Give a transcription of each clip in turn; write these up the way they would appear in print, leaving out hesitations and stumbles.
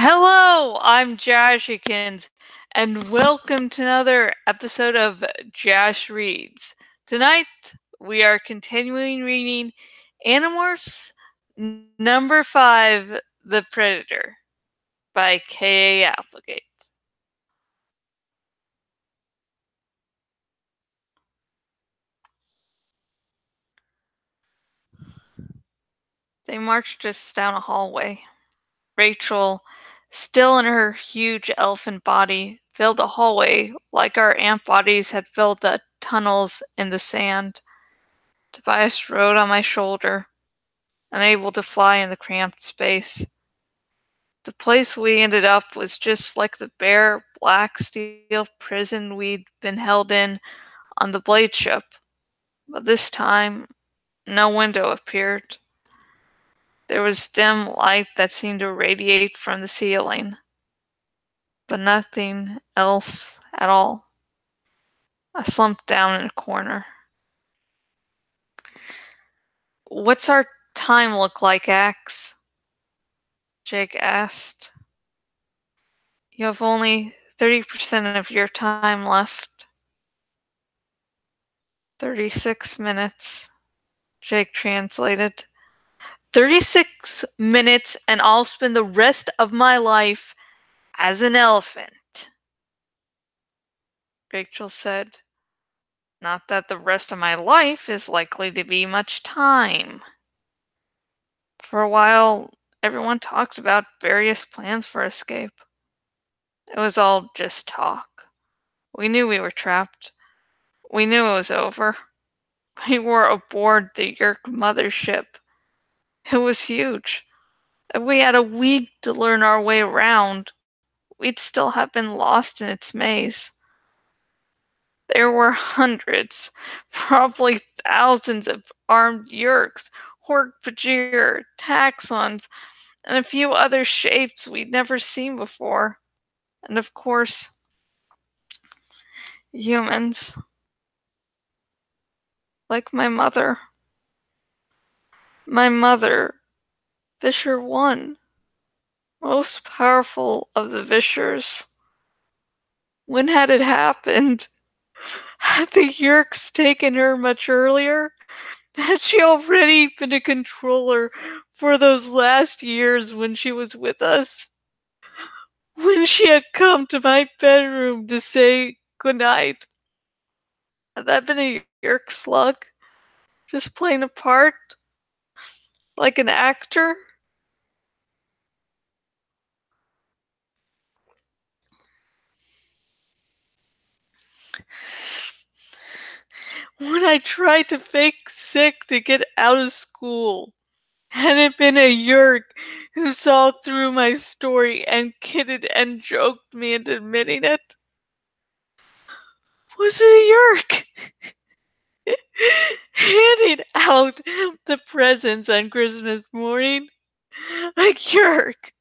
Hello, I'm Jashikins, and welcome to another episode of Jash Reads. Tonight, we are continuing reading Animorphs number 5, The Predator, by K.A. Applegate. They marched us down a hallway. Rachel, still in her huge elfin body, filled the hallway like our ant bodies had filled the tunnels in the sand. Tobias rode on my shoulder, unable to fly in the cramped space. The place we ended up was just like the bare, black steel prison we'd been held in on the Blade ship, but this time no window appeared. There was dim light that seemed to radiate from the ceiling, but nothing else at all. I slumped down in a corner. "What's our time look like, Axe?" Jake asked. "You have only 30% of your time left." 36 minutes, Jake translated. 36 minutes, and I'll spend the rest of my life as an elephant, Rachel said. Not that the rest of my life is likely to be much time. For a while, everyone talked about various plans for escape. It was all just talk. We knew we were trapped. We knew it was over. We were aboard the Yerk mothership. It was huge. If we had a week to learn our way around, we'd still have been lost in its maze. There were hundreds, probably thousands of armed Yerks, Hork-Pajir, Taxons, and a few other shapes we'd never seen before. And of course, humans. Like my mother. My mother, Visher 1. Most powerful of the Vishers. When had it happened? Had the Yerks taken her much earlier? Had she already been a controller for those last years when she was with us? When she had come to my bedroom to say goodnight? Had that been a Yerk slug? Just playing a part? Like an actor? When I tried to fake sick to get out of school, had it been a Yerk who saw through my story and kidded and joked me into admitting it? Was it a Yerk? Handing out the presents on Christmas morning? A Yerk.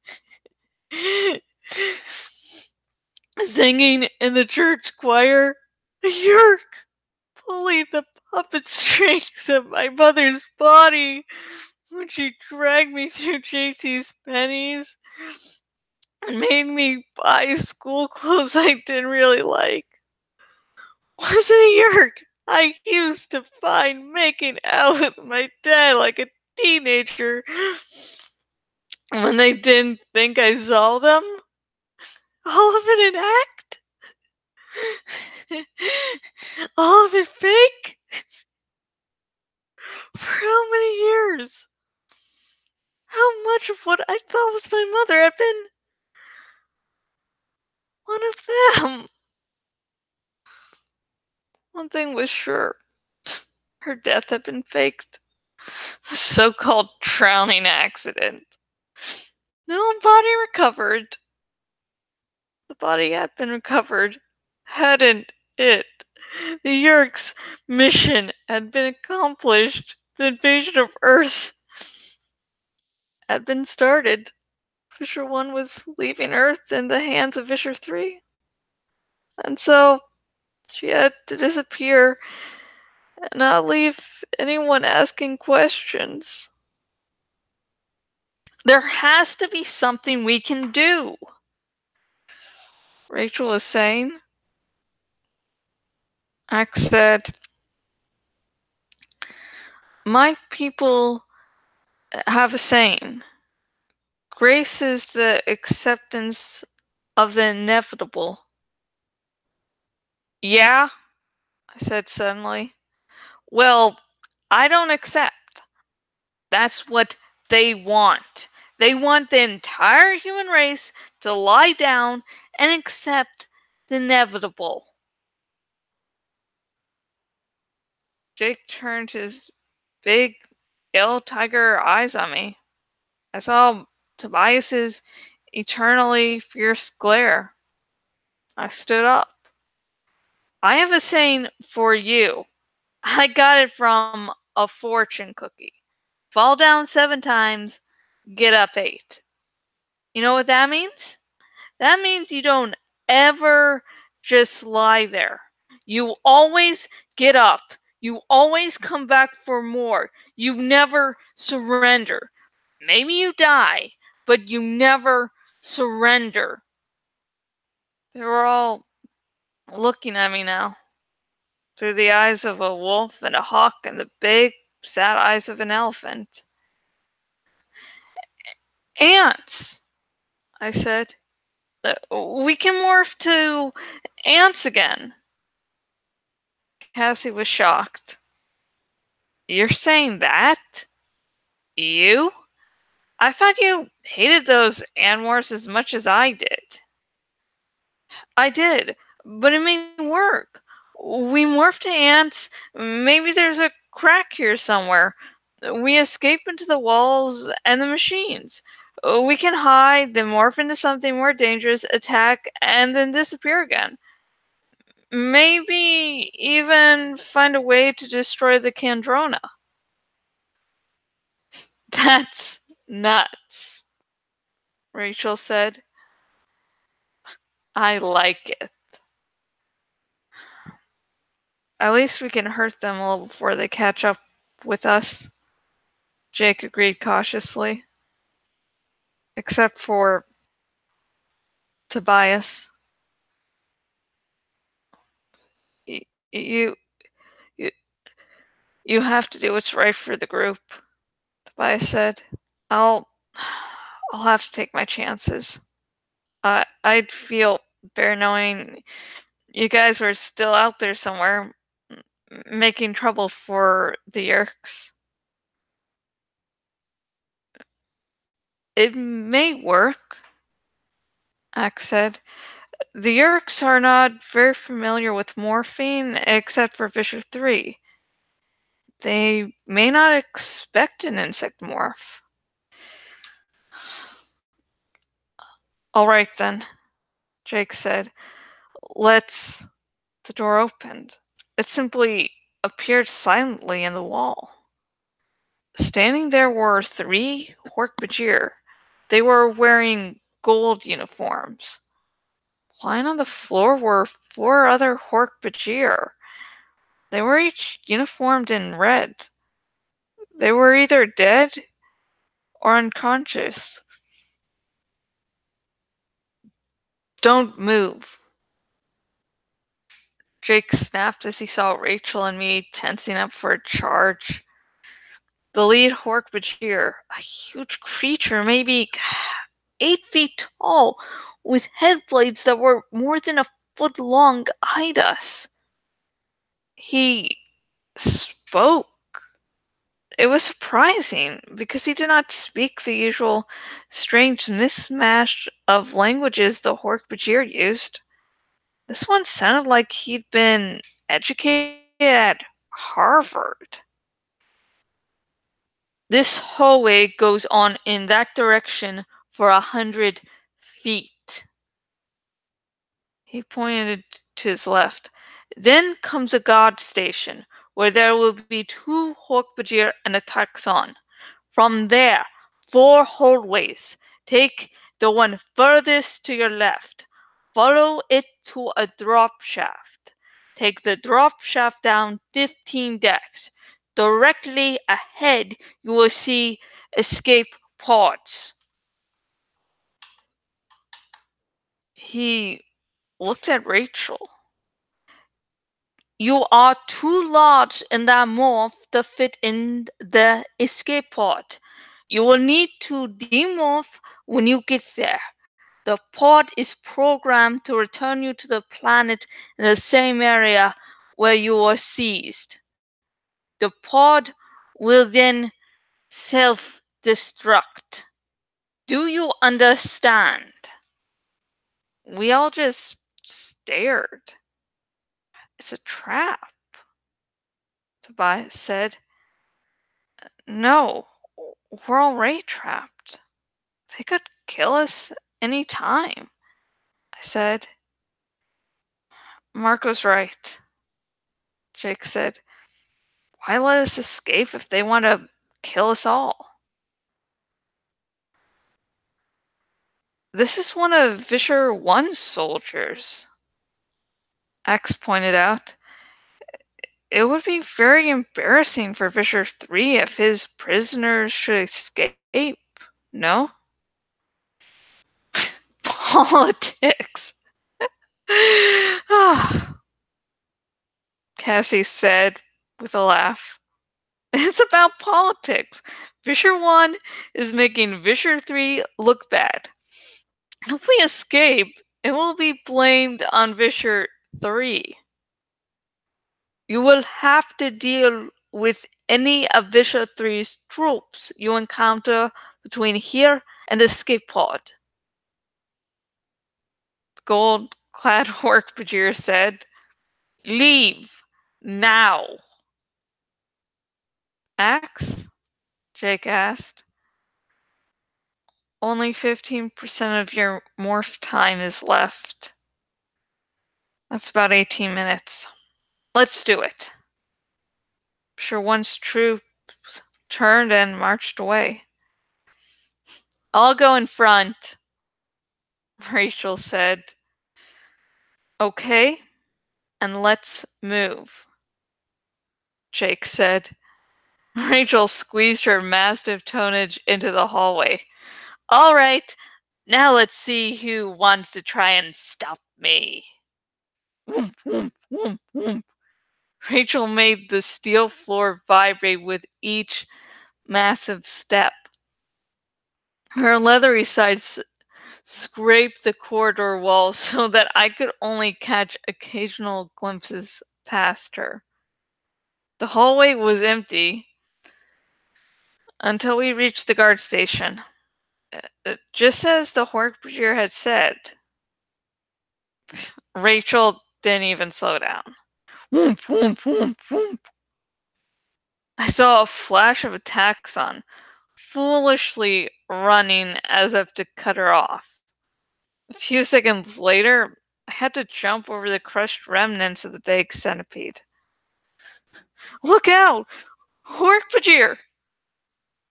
Singing in the church choir? A Yerk. Pulling the puppet strings of my mother's body when she dragged me through JC's pennies and made me buy school clothes I didn't really like. Was it a Yerk I used to find making out with my dad like a teenager when they didn't think I saw them? All of it an act? All of it fake? For how many years? How much of what I thought was my mother had been one of them? One thing was sure. Her death had been faked. The so-called drowning accident. No body recovered. The body had been recovered, hadn't it? The Yerk's mission had been accomplished. The invasion of Earth had been started. Fisher 1 was leaving Earth in the hands of Fisher 3. And so she had to disappear and not leave anyone asking questions. There has to be something we can do, Rachel was saying. Ax said, my people have a saying. Grace is the acceptance of the inevitable. Yeah, I said suddenly. Well, I don't accept. That's what they want. They want the entire human race to lie down and accept the inevitable. Jake turned his big yellow tiger eyes on me. I saw Tobias's eternally fierce glare. I stood up. I have a saying for you. I got it from a fortune cookie. Fall down 7 times, get up 8. You know what that means? That means you don't ever just lie there. You always get up. You always come back for more. You never surrender. Maybe you die, but you never surrender. They were all looking at me now, through the eyes of a wolf and a hawk and the big, sad eyes of an elephant. Ants, I said. We can morph to ants again. Cassie was shocked. You're saying that? You? I thought you hated those Animorphs as much as I did. I did, but it may work. We morph to ants. Maybe there's a crack here somewhere. We escape into the walls and the machines. We can hide, then morph into something more dangerous, attack, and then disappear again. Maybe even find a way to destroy the Kandrona. That's nuts, Rachel said. I like it. At least we can hurt them a little before they catch up with us, Jake agreed cautiously. Except for Tobias. You, you, you have to do what's right for the group, Tobias said. I'll have to take my chances. I'd feel better knowing you guys were still out there somewhere, making trouble for the Yerks. It may work, Axe said. The Yerks are not very familiar with morphine except for Fisher 3. They may not expect an insect morph. All right then, Jake said. Let's... The door opened. It simply appeared silently in the wall. Standing there were 3 Hork-Bajir. They were wearing gold uniforms. Lying on the floor were 4 other Hork-Bajir. They were each uniformed in red. They were either dead or unconscious. Don't move, Jake snapped as he saw Rachel and me tensing up for a charge. The lead Hork-Bajir, a huge creature, maybe 8 feet tall, with head blades that were more than a foot long, eyed us. He spoke. It was surprising, because he did not speak the usual strange mismatch of languages the Hork-Bajir used. This one sounded like he'd been educated at Harvard. This hallway goes on in that direction for 100 feet. He pointed to his left. Then comes a guard station, where there will be 2 Hork-Bajir and a Taxon. From there, 4 hallways. Take the one furthest to your left. Follow it to a drop shaft. Take the drop shaft down 15 decks. Directly ahead, you will see escape pods. He looked at Rachel. You are too large in that morph to fit in the escape pod. You will need to demorph when you get there. The pod is programmed to return you to the planet in the same area where you were seized. The pod will then self-destruct. Do you understand? We all just stared. It's a trap, Tobias said. No, we're already trapped. They could kill us any time, I said. Marco's right, Jake said. Why let us escape if they want to kill us all? This is one of Vischer 1's soldiers, X pointed out. It would be very embarrassing for Vischer 3 if his prisoners should escape, no? Politics. Cassie said with a laugh. It's about politics. Vischer 1 is making Vischer 3 look bad. If we escape, it will be blamed on Vischer 3. You will have to deal with any of Vischer 3's troops you encounter between here and the escape pod. The gold-clad Hork-Bajir said, Leave, now. Axe? Jake asked. Only 15% of your morph time is left. That's about 18 minutes. Let's do it. Sure, once troops turned and marched away. I'll go in front, Rachel said. Okay, and let's move, Jake said. Rachel squeezed her massive tonnage into the hallway. All right, now let's see who wants to try and stop me. Whoomp, whoomp, whoomp, whoomp. Rachel made the steel floor vibrate with each massive step. Her leathery sides scraped the corridor wall so that I could only catch occasional glimpses past her. The hallway was empty until we reached the guard station. Just as the Hork-Bajir had said. Rachel didn't even slow down. Whoomp, whoomp, whoomp, whoomp. I saw a flash of a taxon, foolishly running as if to cut her off. A few seconds later, I had to jump over the crushed remnants of the big centipede. Look out! Hork-Bajir!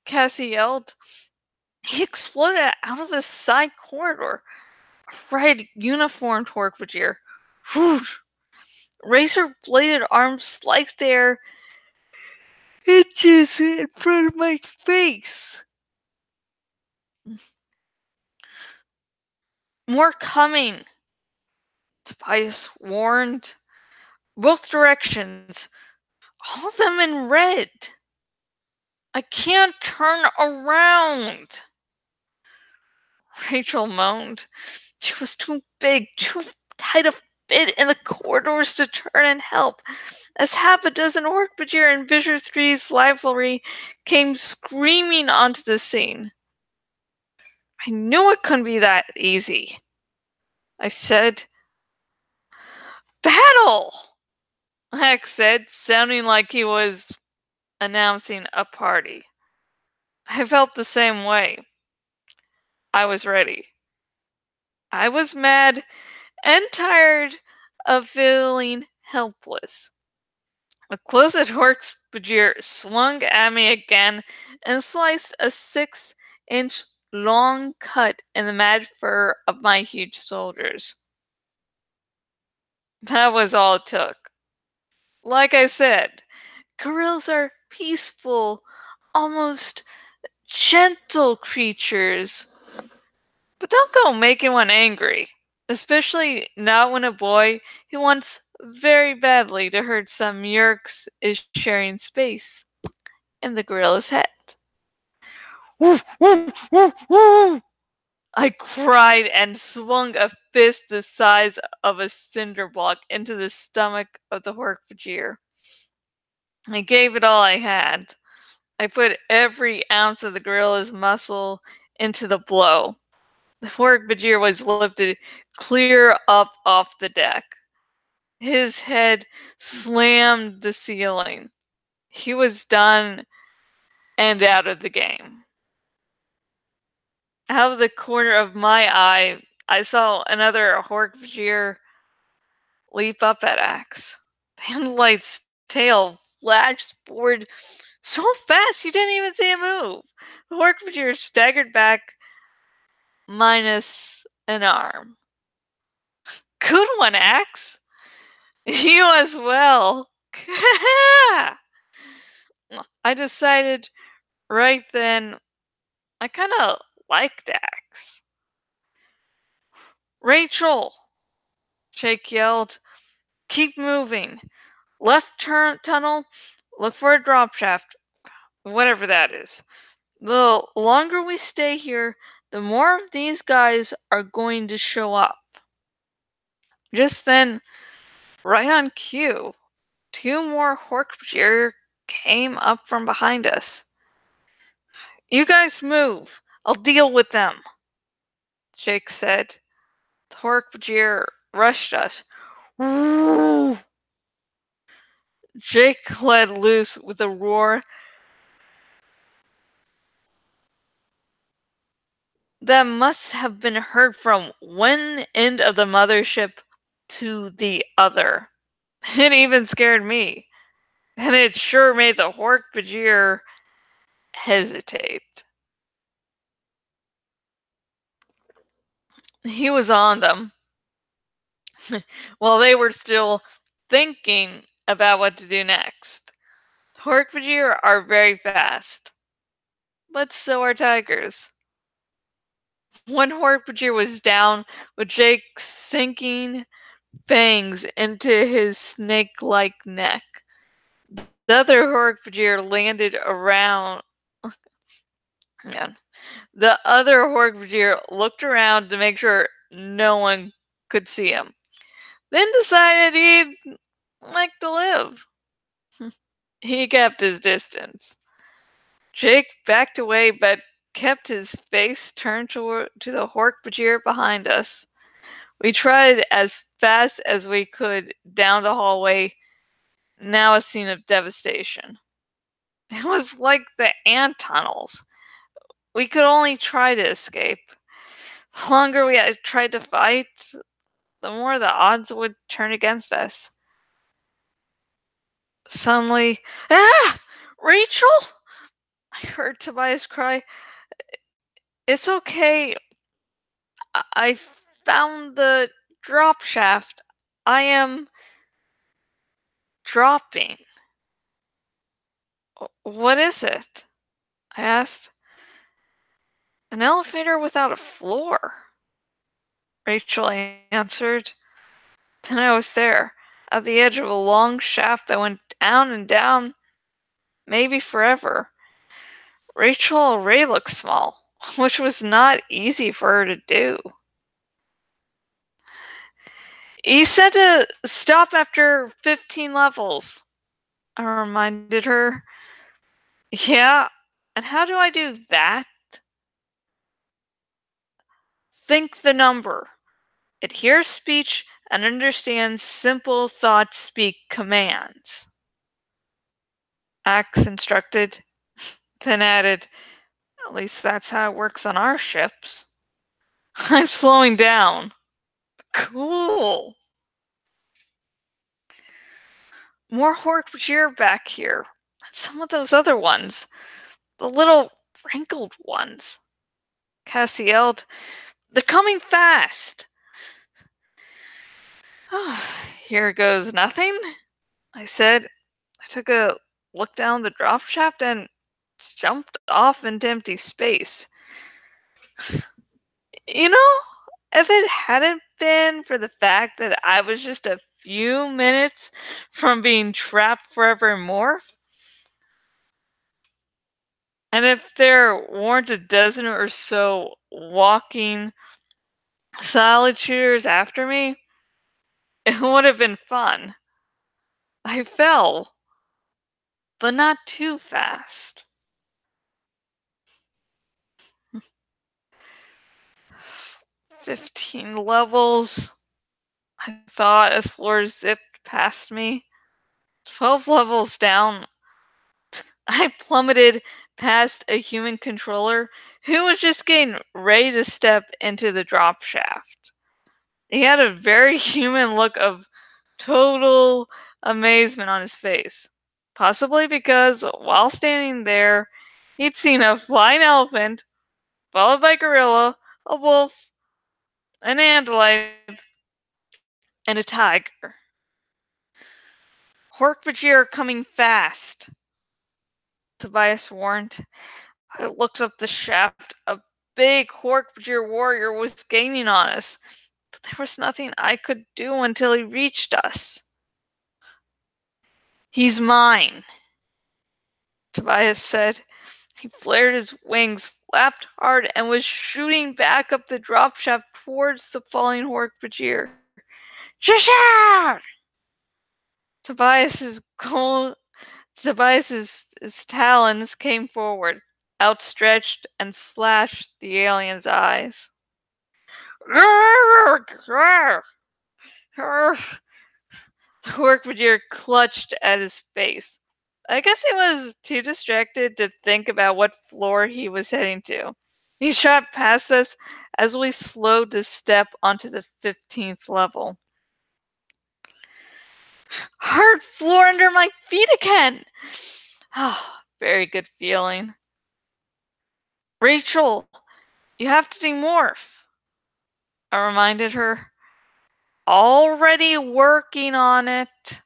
Cassie yelled. He exploded out of a side corridor. A red uniformed Hork-Bajir. Whoosh! Razor-bladed arms sliced the air inches in front of my face. More coming, Tobias warned. Both directions. All of them in red. I can't turn around. Rachel moaned. She was too big, too tight a fit in the corridors to turn and help, as half a dozen Hork-Bajir and Vischer 3's rivalry came screaming onto the scene. I knew it couldn't be that easy. I said, Battle! Hex said, sounding like he was announcing a party. I felt the same way. I was ready. I was mad and tired of feeling helpless. A closet Hork-Bajir swung at me again and sliced a 6-inch long cut in the mad fur of my huge shoulders. That was all it took. Like I said, gorillas are peaceful, almost gentle creatures. But don't go making one angry. Especially not when a boy who wants very badly to hurt some Yeerks is sharing space in the gorilla's head. Woof, woof, woof, woof. I cried and swung a fist the size of a cinder block into the stomach of the Hork-Bajir. I gave it all I had. I put every ounce of the gorilla's muscle into the blow. The Hork-Bajir was lifted clear up off the deck. His head slammed the ceiling. He was done and out of the game. Out of the corner of my eye, I saw another Hork-Bajir leap up at Axe. Handlight's tail flashed forward so fast you didn't even see him move. The Hork-Bajir staggered back, minus an arm. Good one, Axe. You as well. I decided right then I kind of liked Axe. Rachel, Jake yelled. Keep moving. Left turn tunnel, look for a drop shaft. Whatever that is. The longer we stay here, the more of these guys are going to show up. Just then, right on cue, two more Hork-Bajir came up from behind us. You guys move. I'll deal with them, Jake said. The Hork-Bajir rushed us. Woo! Jake let loose with a roar that must have been heard from one end of the mothership to the other. It even scared me. And it sure made the Hork-Bajir hesitate. He was on them. While they were still thinking about what to do next. Hork-Bajir are very fast. But so are tigers. One Hork-Bajir was down with Jake sinking fangs into his snake-like neck. The other Hork-Bajir landed around. Yeah. The other Hork-Bajir looked around to make sure no one could see him. Then decided he'd like to live. He kept his distance. Jake backed away but kept his face turned to the Hork-Bajir behind us. We tried as fast as we could down the hallway, now a scene of devastation. It was like the ant tunnels. We could only try to escape. The longer we had tried to fight, the more the odds would turn against us. Suddenly, ah! Rachel! I heard Tobias cry. It's okay. I found the drop shaft. I am dropping. What is it? I asked. An elevator without a floor, Rachel answered. Then I was there, at the edge of a long shaft that went down and down, maybe forever. Rachel already looked small, which was not easy for her to do. He said to stop after 15 levels, I reminded her. Yeah, and how do I do that? Think the number. It hears speech and understands simple thought-speak commands. Axe instructed, then added, at least that's how it works on our ships. I'm slowing down. Cool. More Hork-Bajir back here. And some of those other ones. The little wrinkled ones. Cassie yelled, they're coming fast. Here goes nothing, I said. I took a look down the drop shaft and jumped off into empty space. You know, if it hadn't been for the fact that I was just a few minutes from being trapped forever in Morph, and if there weren't a dozen or so walking solid shooters after me, it would have been fun. I fell, but not too fast. 15 levels, I thought as floors zipped past me. 12 levels down, I plummeted past a human controller who was just getting ready to step into the drop shaft. He had a very human look of total amazement on his face. Possibly because while standing there, he'd seen a flying elephant, followed by a gorilla, a wolf, an andalite, and a tiger. Hork-Bajir coming fast, Tobias warned. I looked up the shaft. A big Hork-Bajir warrior was gaining on us, but there was nothing I could do until he reached us. He's mine, Tobias said. He flared his wings, flapped hard, and was shooting back up the drop shaft towards the falling Hork-Bajir. Jash! Tobias's talons came forward, outstretched, and slashed the alien's eyes. The Hork-Bajir clutched at his face. I guess he was too distracted to think about what floor he was heading to. He shot past us as we slowed to step onto the 15th level. Hard floor under my feet again! Ah, very good feeling. Rachel, you have to demorph, I reminded her. Already working on it,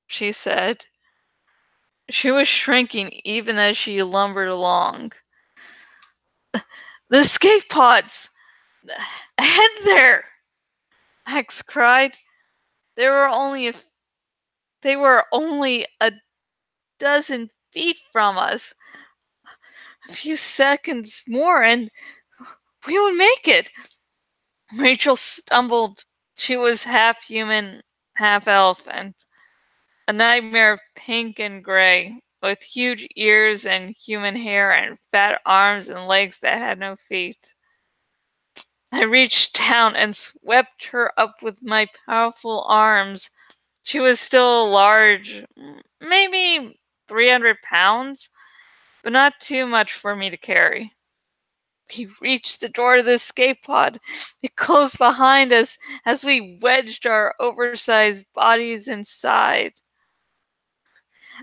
she said. She was shrinking even as she lumbered along. The escape pods! Ahead there! Hex cried. They were only a dozen feet from us. A few seconds more and we would make it. Rachel stumbled. She was half human, half elephant. A nightmare of pink and gray, with huge ears and human hair and fat arms and legs that had no feet. I reached down and swept her up with my powerful arms. She was still large, maybe 300 pounds, but not too much for me to carry. We reached the door to the escape pod. It closed behind us as we wedged our oversized bodies inside.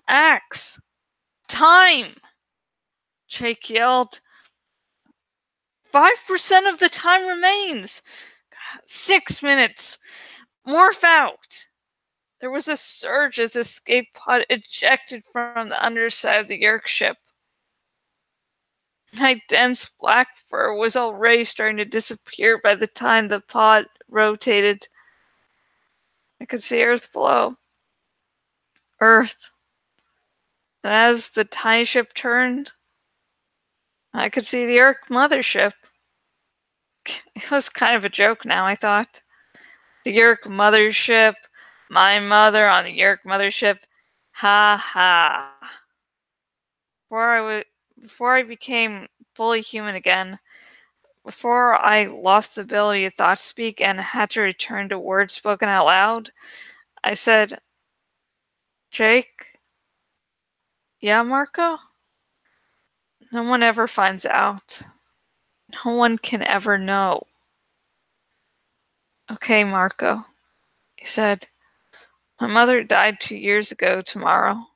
Axe! Time! Jake yelled. 5% of the time remains. 6 minutes. Morph out. There was a surge as the escape pod ejected from the underside of the Yerk ship. My dense black fur was already starting to disappear by the time the pod rotated. I could see Earth below. Earth. And as the tiny ship turned, I could see the Yerk mothership. It was kind of a joke now, I thought. The Yerk mothership, my mother on the Yerk mothership. Ha ha. Before I became fully human again, before I lost the ability to thought speak and had to return to words spoken out loud, I said, Jake? Yeah, Marco? No one ever finds out. No one can ever know. Okay, Marco, he said. My mother died 2 years ago tomorrow.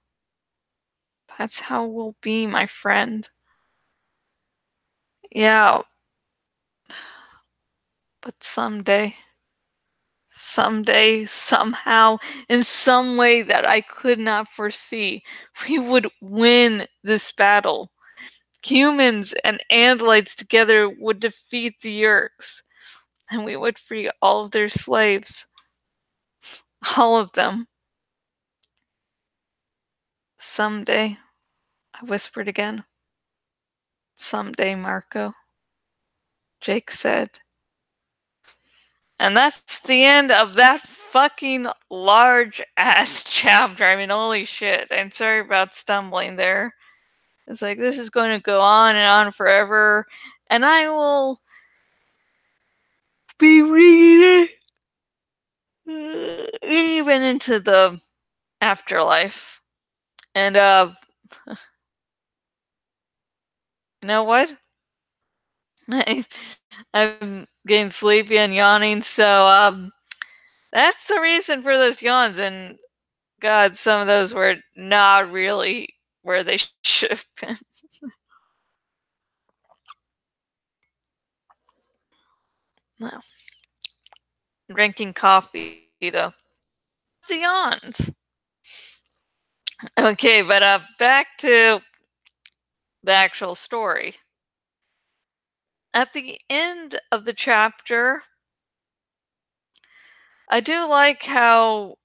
That's how we'll be, my friend. Yeah, but someday, somehow, in some way that I could not foresee, we would win this battle. Humans and andalites together would defeat the Yerks. and we would free all of their slaves. All of them. Someday, I whispered again. Someday, Marco, Jake said. And that's the end of that fucking large ass chapter. I mean, holy shit. I'm sorry about stumbling there. It's like, this is going to go on and on forever. And I will be reading it even into the afterlife. And, you know what? I'm getting sleepy and yawning, so, that's the reason for those yawns. And God, some of those were not really where they should have been. No. Drinking coffee, though. The yawns. Okay, but back to the actual story. At the end of the chapter, I do like how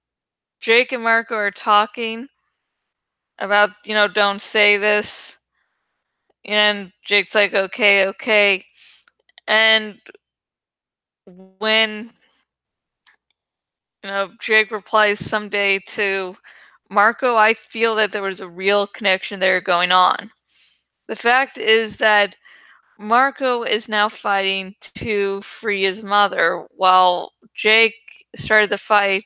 Jake and Marco are talking about, don't say this. And Jake's like, okay, okay. And when, Jake replies someday to Marco, I feel that there was a real connection there going on. The fact is that Marco is now fighting to free his mother, while Jake started the fight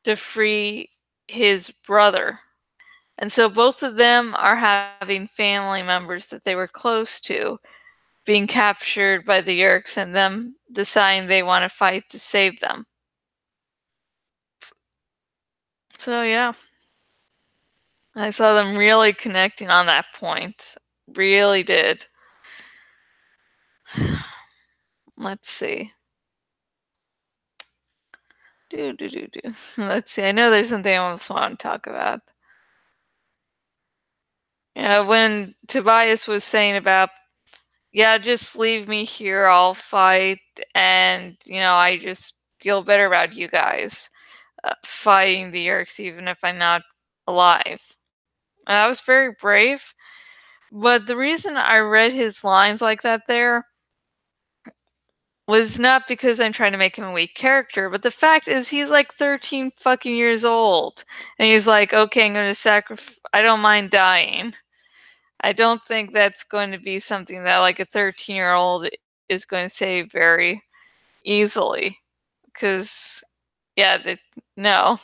to free his brother. And so both of them are having family members that they were close to being captured by the Yeerks and them deciding they want to fight to save them. So yeah, I saw them really connecting on that point. Really did. Let's see. Let's see. I know there's something I almost want to talk about. Yeah, when Tobias was saying about, yeah, just leave me here, I'll fight, and, I just feel better about you guys fighting the Yeerks even if I'm not alive. And that was very brave, but the reason I read his lines like that there was not because I'm trying to make him a weak character, but the fact is he's like 13 fucking years old. And he's like, okay, I'm going to sacrifice, I don't mind dying. I don't think that's going to be something that like a 13-year-old is going to say very easily. Because, yeah, no.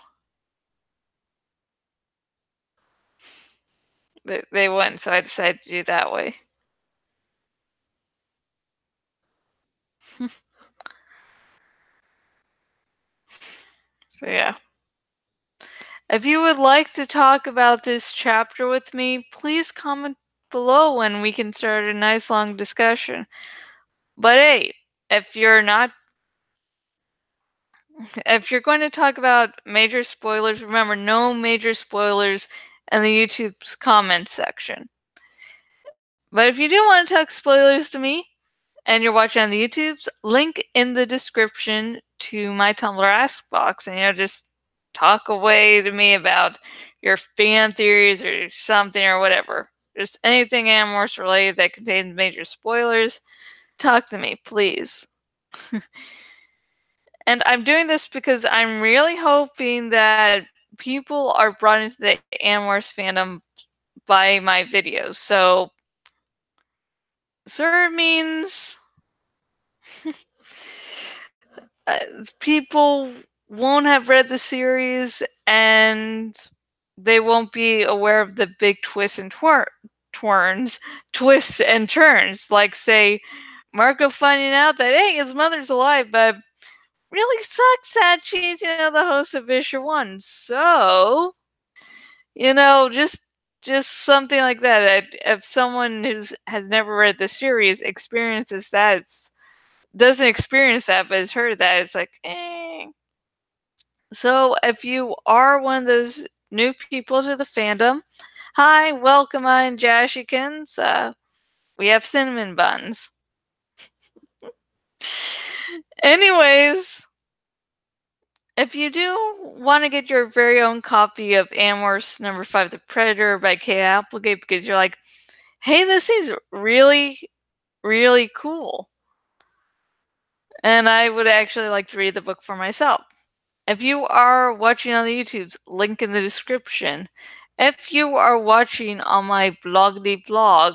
They wouldn't, so I decided to do that way. So, yeah. If you would like to talk about this chapter with me, please comment below and we can start a nice long discussion. But hey, if you're going to talk about major spoilers, remember no major spoilers in the YouTube's comment section. But if you do want to talk spoilers to me and you're watching on the YouTubes, link in the description to my Tumblr Ask box and just talk away to me about your fan theories or something or whatever. Just anything Animorphs related that contains major spoilers. Talk to me, please. And I'm doing this because I'm really hoping that people are brought into the Animorphs fandom by my videos. So, sort of means people won't have read the series and they won't be aware of the big twists and twists and turns. Like, say, Marco finding out that, hey, his mother's alive, but really sucks that she's, the host of Visher 1. So, just something like that. If someone who has never read the series experiences that, doesn't experience that, but has heard that, it's like, eh. So if you are one of those new people to the fandom, hi, welcome on Jashikins. We have cinnamon buns. Anyways, if you do want to get your very own copy of Animorphs number 5, The Predator by Kay Applegate, because you're like, hey, this is really, really cool. And I would actually like to read the book for myself. If you are watching on the YouTubes, link in the description. If you are watching on my bloggity blog,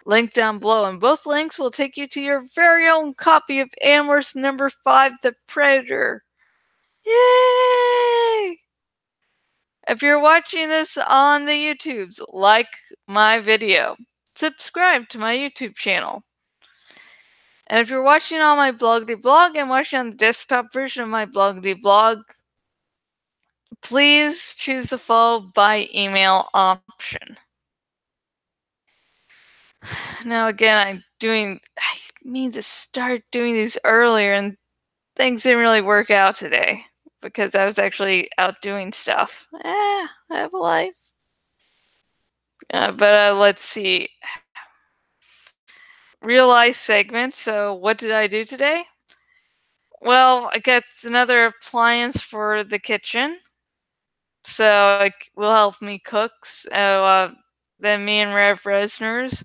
link down below, and both links will take you to your very own copy of Animorphs number 5, The Predator. Yay! If you're watching this on the YouTubes, like my video. Subscribe to my YouTube channel. And if you're watching on my bloggity blog and watching on the desktop version of my bloggity blog, please choose the follow by email option. Now again, I mean to start doing these earlier, and things didn't really work out today because I was actually out doing stuff. I have a life. But let's see. Real life segment. So what did I do today? Well, I got another appliance for the kitchen, so it will help me cook. So then me and Rev Resner's,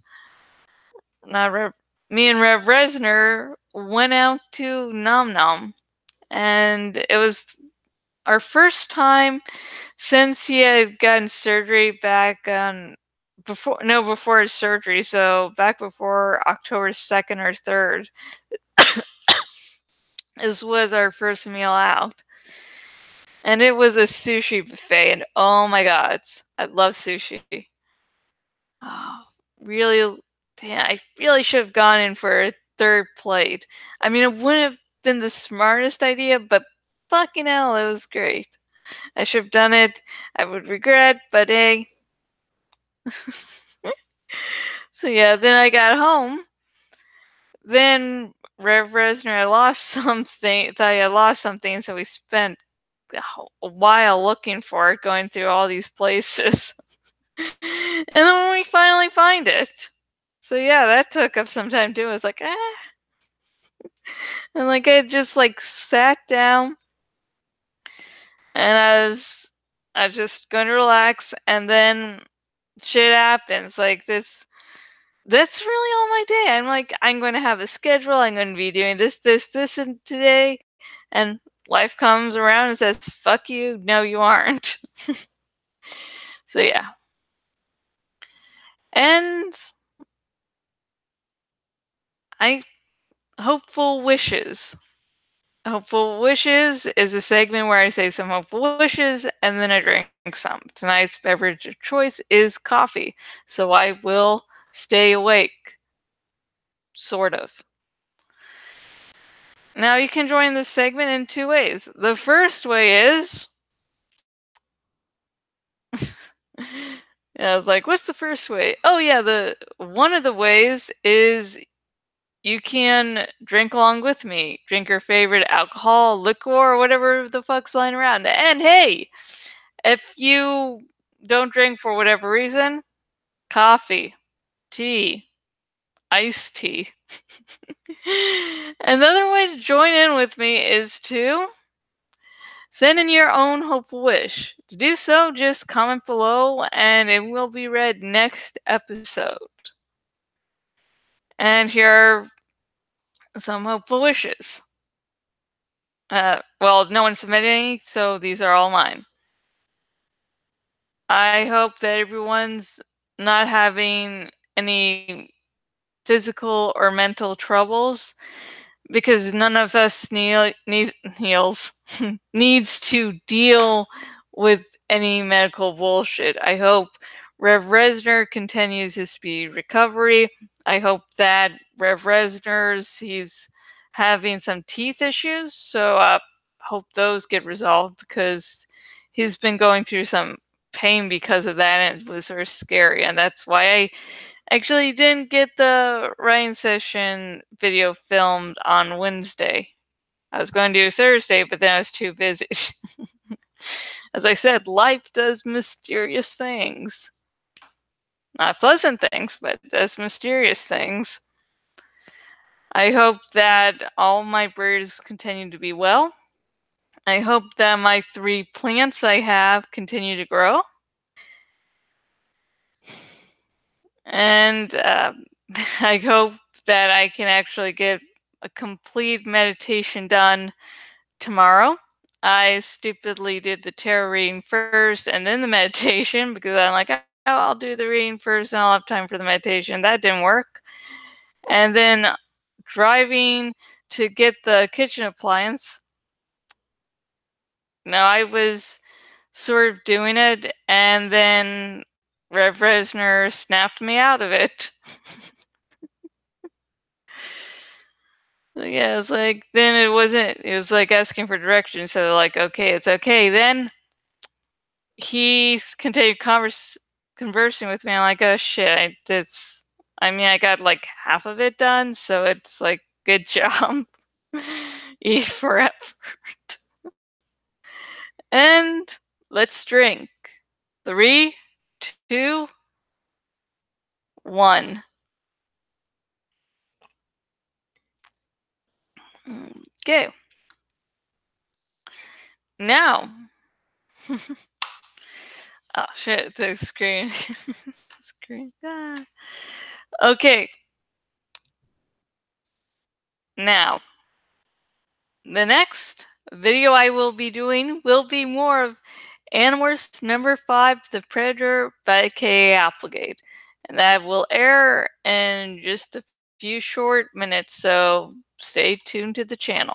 not Rev, me and Rev Resner went out to Nom Nom, and it was our first time since he had gotten surgery back on before his surgery, so back before October 2nd or 3rd. This was our first meal out. And it was a sushi buffet, and oh my god, I love sushi. Oh, really, damn, I really should have gone in for a third plate. I mean, it wouldn't have been the smartest idea, but fucking hell, it was great. I should have done it. I would regret, but hey. So yeah, then I got home. Then Rev Resner had lost something, thought he had lost something, so we spent a while looking for it, going through all these places. And then when we finally find it. So yeah, that took up some time too. I was like, And like I just like sat down and I was just going to relax, and then shit happens. Like that's really all my day. I'm like, I'm going to have a schedule, I'm going to be doing this and today, and life comes around and says, fuck you, no you aren't. So yeah. And Hopeful Wishes. Hopeful Wishes is a segment where I say some hopeful wishes and then I drink some. Tonight's beverage of choice is coffee, so I will stay awake. Sort of. Now you can join this segment in 2 ways. The first way is I was like, what's the first way? Oh yeah, one of the ways is you can drink along with me. Drink your favorite alcohol, liquor, or whatever the fuck's lying around. And hey, if you don't drink for whatever reason, coffee, tea, iced tea. Another way to join in with me is to send in your own hopeful wish. To do so, just comment below and it will be read next episode. And here are some hopeful wishes. Well, no one submitted any, so these are all mine. I hope that everyone's not having any physical or mental troubles, because none of us needs to deal with any medical bullshit. I hope Rev Resner continues his speedy recovery. I hope that Rev he's having some teeth issues, so hope those get resolved, because he's been going through some pain because of that, and it was sort of scary, and that's why I actually didn't get the writing session video filmed on Wednesday. I was going to do Thursday, but then I was too busy. As I said, life does mysterious things. Not pleasant things, but does mysterious things. I hope that all my birds continue to be well. I hope that my 3 plants I have continue to grow. And I hope that I can actually get a complete meditation done tomorrow. I stupidly did the tarot reading first and then the meditation because I'm like, oh, I'll do the reading first and I'll have time for the meditation. That didn't work. And then driving to get the kitchen appliance. No, I was sort of doing it, and then Rev Resner snapped me out of it. Yeah, it's like, then it was like asking for directions, so like, okay, it's okay. Then he continued conversing with me. I'm like, oh shit, I got like half of it done, so it's like, good job. E for effort. And let's drink. 3, 2, 1. Okay. Now. Oh shit, the screen. The screen. Ah. Okay. Now, the next video I will be doing will be more of Animorphs number 5, The Predator by K. Applegate. And that will air in just a few short minutes, so stay tuned to the channel.